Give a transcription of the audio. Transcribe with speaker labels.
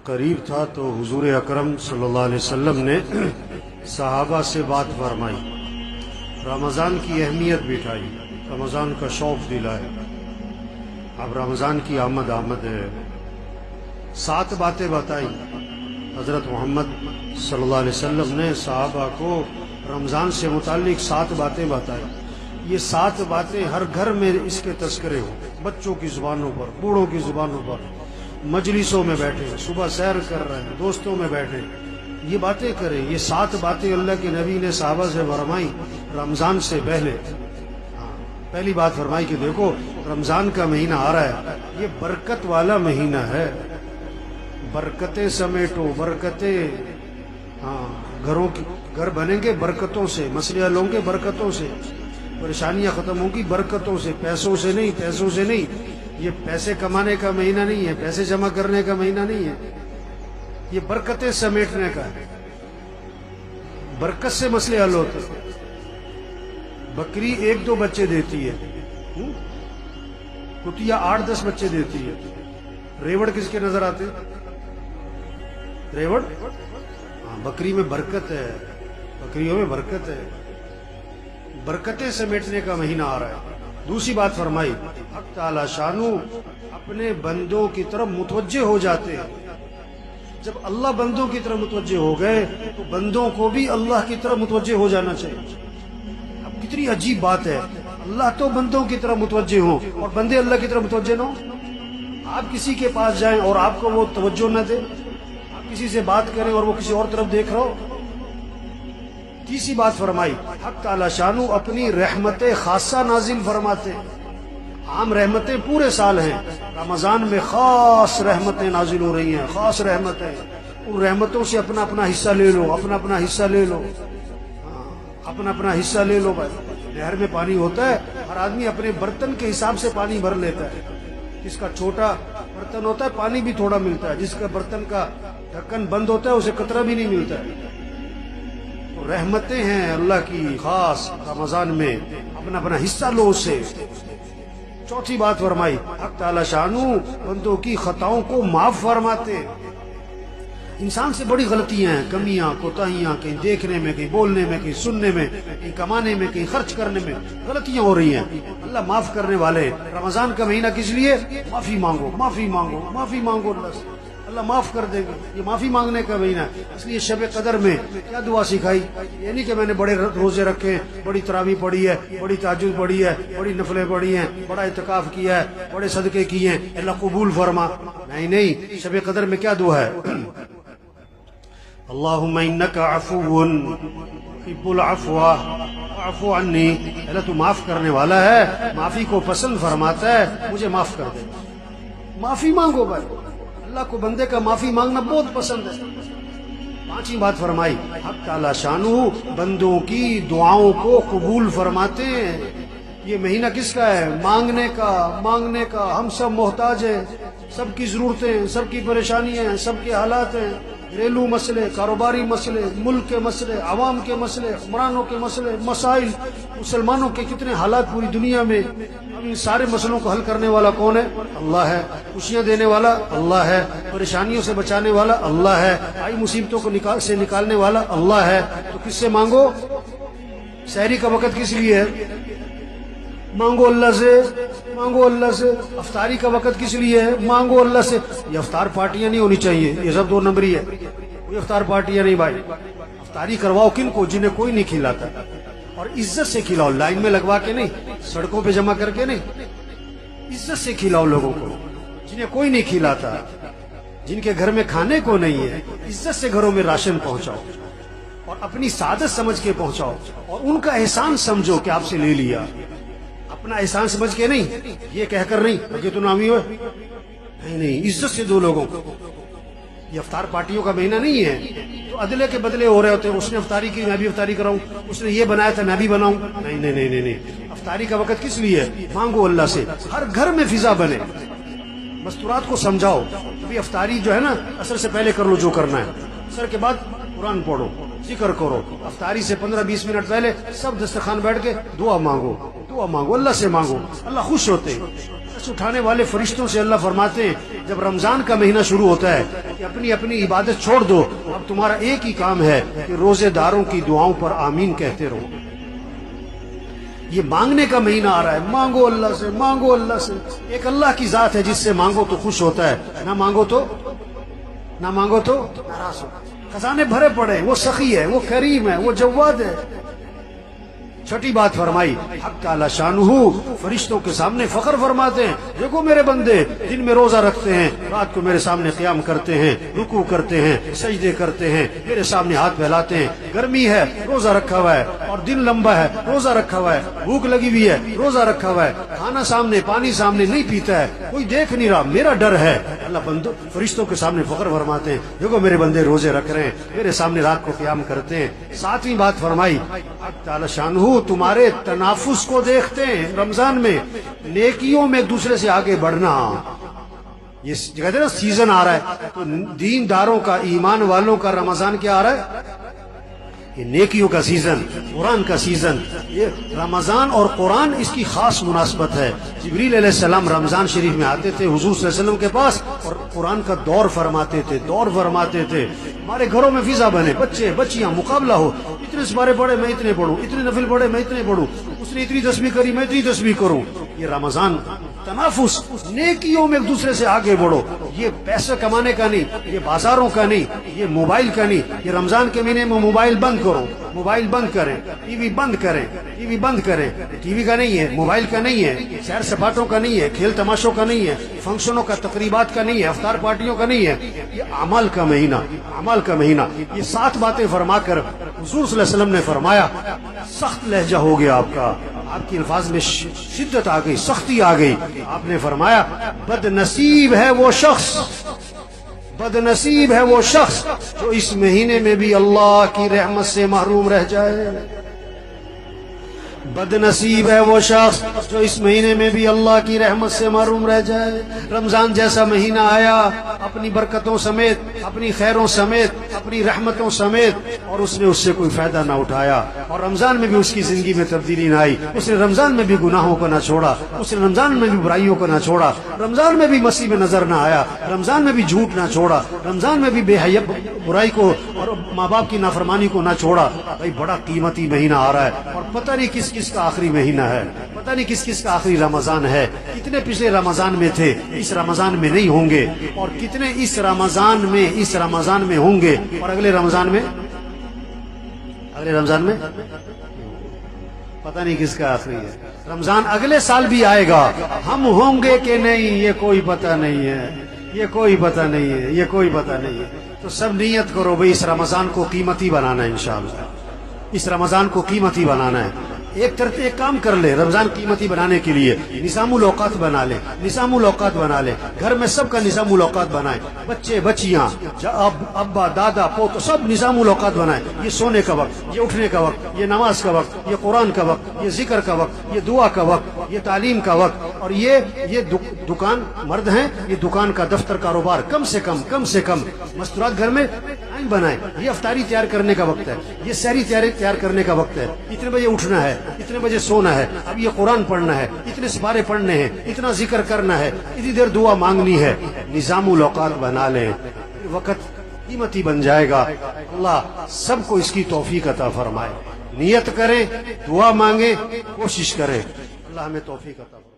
Speaker 1: قریب تھا تو حضور اکرم صلی اللہ علیہ وسلم نے صحابہ سے بات فرمائی، رمضان کی اہمیت بٹھائی، رمضان کا شوق دلائے۔ اب رمضان کی آمد ہے، 7 باتیں بتائی حضرت محمد صلی اللہ علیہ وسلم نے صحابہ کو رمضان سے متعلق 7 باتیں بتائی۔ یہ 7 باتیں ہر گھر میں اس کے تذکرے ہوں، بچوں کی زبانوں پر، بوڑھوں کی زبانوں پر، مجلسوں میں بیٹھے، صبح سیر کر رہے ہیں، دوستوں میں بیٹھے، یہ باتیں کریں۔ یہ 7 باتیں اللہ کے نبی نے صحابہ سے فرمائی رمضان سے پہلے۔ پہلی بات فرمائی کہ دیکھو رمضان کا مہینہ آ رہا ہے، یہ برکت والا مہینہ ہے، برکتیں سمیٹو، برکتیں، گھر بنیں گے برکتوں سے، مسئلے حل ہوں گے برکتوں سے، پریشانیاں ختم ہوں گی برکتوں سے، پیسوں سے نہیں۔ یہ پیسے کمانے کا مہینہ نہیں ہے، پیسے جمع کرنے کا مہینہ نہیں ہے، یہ برکتیں سمیٹنے کا ہے، برکت سے مسئلے حل ہوتے ہیں۔ بکری 1-2 بچے دیتی ہے، کٹیا 8-10 بچے دیتی ہے، ریوڑ کس کے نظر آتے؟ ریوڑ، بکری میں برکت ہے، بکریوں میں برکت ہے، برکتیں سمیٹنے کا مہینہ آ رہا ہے۔ دوسری بات فرمائی حق تعالی شانو اپنے بندوں کی طرف متوجہ ہو جاتے ہیں۔ جب اللہ بندوں کی طرف متوجہ ہو گئے تو بندوں کو بھی اللہ کی طرف متوجہ ہو جانا چاہیے۔ اب کتنی عجیب بات ہے، اللہ تو بندوں کی طرف متوجہ ہوں اور بندے اللہ کی طرف متوجہ نہ ہوں۔ آپ کسی کے پاس جائیں اور آپ کو وہ توجہ نہ دے، آپ کسی سے بات کریں اور وہ کسی اور طرف دیکھ رہا ہو۔ تیسری بات فرمائی حق تعالی شانو اپنی رحمت خاصہ نازل فرماتے۔ عام رحمتیں پورے سال ہیں، رمضان میں خاص رحمتیں نازل ہو رہی ہیں، خاص رحمتیں، ان رحمتوں سے اپنا اپنا حصہ لے لو، اپنا اپنا حصہ لے لو، اپنا اپنا حصہ لے لو۔ بھائی نہر میں پانی ہوتا ہے، ہر آدمی اپنے برتن کے حساب سے پانی بھر لیتا ہے، جس کا چھوٹا برتن ہوتا ہے پانی بھی تھوڑا ملتا ہے، جس کا برتن کا ڈھکن بند ہوتا ہے اسے قطرہ بھی نہیں ملتا ہے۔ رحمتیں ہیں اللہ کی خاص رمضان میں، اپنا اپنا حصہ لو اس سے۔ چوتھی بات فرمائی حق تعالی شانو بندوں کی خطاؤں کو معاف فرماتے۔ انسان سے بڑی غلطیاں ہیں، کمیاں، کوتاہیاں، کہیں دیکھنے میں، کہیں بولنے میں، کہیں سننے میں، کہیں کمانے میں، کہیں خرچ کرنے میں غلطیاں ہو رہی ہیں۔ اللہ معاف کرنے والے ہیں۔ رمضان کا مہینہ کس لیے؟ معافی مانگو، معافی مانگو، معافی مانگو اللہ سے، اللہ معاف کر دے گا۔ یہ معافی مانگنے کا مہینہ ہے۔ اس لیے شب قدر میں کیا دعا سکھائی؟ یہ نہیں کہ میں نے بڑے روزے رکھے، بڑی تراویح پڑھی ہے، بڑی تہجد پڑھی ہے، بڑی نفلیں پڑھی ہیں، بڑا اعتکاف کیا ہے، بڑے صدقے کیے ہیں، اللہ قبول فرما۔ نہیں، شب قدر میں کیا دعا ہے؟ اللہم انک عفو تحب العفو فاعف عنی، اللہ تو معاف کرنے والا ہے، معافی کو پسند فرماتا ہے، مجھے معاف کر دے۔ معافی مانگو بھائی، اللہ کو بندے کا معافی مانگنا بہت پسند ہے۔ پانچویں بات فرمائی حق تعالی شانو بندوں کی دعاؤں کو قبول فرماتے ہیں۔ یہ مہینہ کس کا ہے؟ مانگنے کا۔ ہم سب محتاج ہیں، سب کی ضرورتیں، سب کی پریشانیاں ہیں، سب کے حالات ہیں، گھریلو مسئلے، کاروباری مسئلے، ملک کے مسئلے، عوام کے مسئلے، حکمرانوں کے مسئلے، مسائل، مسلمانوں کے کتنے حالات پوری دنیا میں۔ اب ان سارے مسئلوں کو حل کرنے والا کون ہے؟ اللہ ہے۔ خوشیاں دینے والا اللہ ہے، پریشانیوں سے بچانے والا اللہ ہے، آئی مصیبتوں کو سے نکالنے والا اللہ ہے۔ تو کس سے مانگو؟ سحری کا وقت کس لیے ہے؟ مانگو اللہ سے، مانگو اللہ سے۔ افطاری کا وقت کس لیے ہے؟ مانگو اللہ سے۔ یہ افطار پارٹیاں نہیں ہونی چاہیے، یہ سب 2 نمبری ہے، کوئی افطار پارٹیاں نہیں بھائی۔ افطاری کرواؤ کن کو؟ جنہیں کوئی نہیں کھلاتا، اور عزت سے کھلاؤ، لائن میں لگوا کے نہیں، سڑکوں پہ جمع کر کے نہیں، عزت سے کھلاؤ لوگوں کو، جنہیں کوئی نہیں کھلاتا، جن کے گھر میں کھانے کو نہیں ہے، عزت سے گھروں میں راشن پہنچاؤ اور اپنی سعادت سمجھ کے پہنچاؤ، اور ان کا احسان سمجھو کہ آپ سے لے لیا، اپنا احسان سمجھ کے نہیں، یہ کہہ کر نہیں کہ تو نامی ہو، نہیں، عزت سے دو لوگوں کو۔ یہ افطار پارٹیوں کا مہینہ نہیں ہے تو عدلے کے بدلے ہو رہے ہوتے ہیں، اس نے افطاری کی میں بھی افطاری کراؤں، اس نے یہ بنایا تھا میں بھی بناؤں۔ نہیں، افطاری کا وقت کس لیے ہے؟ مانگو اللہ سے، ہر گھر میں فضا بنے۔ مستورات کو سمجھاؤ کہ افطاری جو ہے نا عصر سے پہلے کر لو جو کرنا ہے، عصر کے بعد قرآن پڑھو، ذکر کرو، افطاری سے 15-20 منٹ پہلے سب دسترخوان بیٹھ کے دعا مانگو، اللہ سے مانگو، اللہ خوش ہوتے ہیں۔ فرض اٹھانے والے فرشتوں سے اللہ فرماتے ہیں جب رمضان کا مہینہ شروع ہوتا ہے کہ اپنی اپنی عبادت چھوڑ دو، اب تمہارا ایک ہی کام ہے کہ روزے داروں کی دعاؤں پر آمین کہتے رہو۔ یہ مانگنے کا مہینہ آ رہا ہے، مانگو اللہ سے، مانگو اللہ سے۔ ایک اللہ کی ذات ہے جس سے مانگو تو خوش ہوتا ہے، نہ مانگو تو ناراض ہو۔ خزانے بھرے پڑے، وہ سخی ہے، وہ کریم ہے، وہ جواد ہے۔ چھٹی بات فرمائی، حق تعالی شانہ فرشتوں کے سامنے فخر فرماتے ہیں، دیکھو میرے بندے دن میں روزہ رکھتے ہیں، رات کو میرے سامنے قیام کرتے ہیں، رکوع کرتے ہیں، سجدے کرتے ہیں، میرے سامنے ہاتھ پھیلاتے ہیں۔ گرمی ہے روزہ رکھا ہوا ہے، اور دن لمبا ہے روزہ رکھا ہوا ہے، بھوک لگی ہوئی ہے روزہ رکھا ہوا ہے، کھانا سامنے پانی سامنے نہیں پیتا ہے، کوئی دیکھ نہیں رہا، میرا ڈر ہے۔ اللہ بندوں فرشتوں کے سامنے فخر فرماتے ہیں، دیکھو میرے بندے روزے رکھ رہے ہیں، میرے سامنے رات کو قیام کرتے ہیں۔ ساتویں بات فرمائی، حق تعالی شانہ تمہارے تنافس کو دیکھتے ہیں رمضان میں، نیکیوں میں ایک دوسرے سے آگے بڑھنا۔ یہ کہتے ہیں نا سیزن آ رہا ہے، تو دین داروں کا، ایمان والوں کا رمضان کیا آ رہا ہے؟ یہ نیکیوں کا سیزن، قرآن کا سیزن۔ یہ رمضان اور قرآن اس کی خاص مناسبت ہے۔ جبریل علیہ السلام رمضان شریف میں آتے تھے حضور صلی اللہ علیہ وسلم کے پاس اور قرآن کا دور فرماتے تھے۔ ہمارے گھروں میں فضا بنے، بچے بچیاں مقابلہ ہو، اتنے سپارے پڑھے میں اتنے پڑھوں، اتنے نفل پڑھے میں اتنے پڑھوں، اس نے اتنی تسبیح کری میں اتنی تسبیح کروں۔ یہ رمضان تنافس، نیکیوں میں ایک دوسرے سے آگے بڑھو۔ یہ پیسے کمانے کا نہیں، یہ بازاروں کا نہیں، یہ موبائل کا نہیں۔ یہ رمضان کے مہینے میں موبائل بند کرو، موبائل بند کریں، ٹی وی بند کریں، ٹی وی بند کریں۔ ٹی وی کا نہیں ہے، موبائل کا نہیں ہے، سیر سپاٹوں کا نہیں ہے، کھیل تماشوں کا نہیں ہے، فنکشنوں کا، تقریبات کا نہیں ہے، افطار پارٹیوں کا نہیں ہے۔ یہ اعمال کا مہینہ، اعمال کا مہینہ۔ یہ 7 باتیں فرما کر حضور صلی اللہ علیہ وسلم نے فرمایا سخت لہجہ ہو گیا آپ کا، آپ کی الفاظ میں شدت آ گئی، سختی آ گئی۔ آپ نے فرمایا بد نصیب ہے وہ شخص، بد نصیب ہے وہ شخص جو اس مہینے میں بھی اللہ کی رحمت سے محروم رہ جائے۔ بد نصیب ہے وہ شخص جو اس مہینے میں بھی اللہ کی رحمت سے محروم رہ جائے۔ رمضان جیسا مہینہ آیا اپنی برکتوں سمیت، اپنی خیروں سمیت، اپنی رحمتوں سمیت، اور اس نے اس سے کوئی فائدہ نہ اٹھایا، اور رمضان میں بھی اس کی زندگی میں تبدیلی نہ آئی۔ اس نے رمضان میں بھی گناہوں کو نہ چھوڑا، اس نے رمضان میں بھی برائیوں کو نہ چھوڑا، رمضان میں بھی مسیح میں نظر نہ آیا، رمضان میں بھی جھوٹ نہ چھوڑا، رمضان میں بھی بے حیا برائی کو اور ماں باپ کی نافرمانی کو نہ چھوڑا۔ بھائی بڑا قیمتی مہینہ آ رہا ہے، اور پتہ نہیں کس کس کا آخری مہینہ ہے، پتہ نہیں کس کس کا آخری رمضان ہے۔ کتنے پچھلے رمضان میں تھے، اس رمضان میں نہیں ہوں گے، اور کتنے اس رمضان میں ہوں گے، اور اگلے رمضان میں پتہ نہیں کس کا آخری ہے۔ رمضان اگلے سال بھی آئے گا، ہم ہوں گے کہ نہیں یہ کوئی پتہ نہیں ہے، یہ کوئی پتہ نہیں ہے، یہ کوئی پتہ نہیں ہے۔ تو سب نیت کرو بھئی اس رمضان کو قیمتی بنانا ہے، انشاءاللہ اس رمضان کو قیمتی بنانا ہے۔ ایک کام کر لے رمضان قیمتی بنانے کے لیے، نظام الاوقات بنا لے، نظام الاوقات بنا لے، گھر میں سب کا نظام الاوقات بنائے، بچے بچیاں، ابا دادا پوت، سب نظام الاوقات بنائے۔ یہ سونے کا وقت، یہ اٹھنے کا وقت، یہ نماز کا وقت، یہ قرآن کا وقت، یہ ذکر کا وقت، یہ دعا کا وقت، یہ تعلیم کا وقت، اور یہ دکان مرد ہیں، یہ دکان کا دفتر کاروبار کم سے کم مستورات گھر میں ٹائم بنائے۔ یہ افطاری تیار کرنے کا وقت ہے، یہ سحری تیار کرنے کا وقت ہے، اتنے بجے اٹھنا ہے، اتنے بجے سونا ہے، اب یہ قرآن پڑھنا ہے، اتنے سپارے پڑھنے ہیں، اتنا ذکر کرنا ہے، اتنی دیر دعا مانگنی ہے۔ نظام الاوقات بنا لیں، وقت قیمتی بن جائے گا۔ اللہ سب کو اس کی توفیق عطا فرمائے۔ نیت کریں، دعا مانگیں، کوشش کریں، اللہ ہمیں توفیق عطا فرمائے۔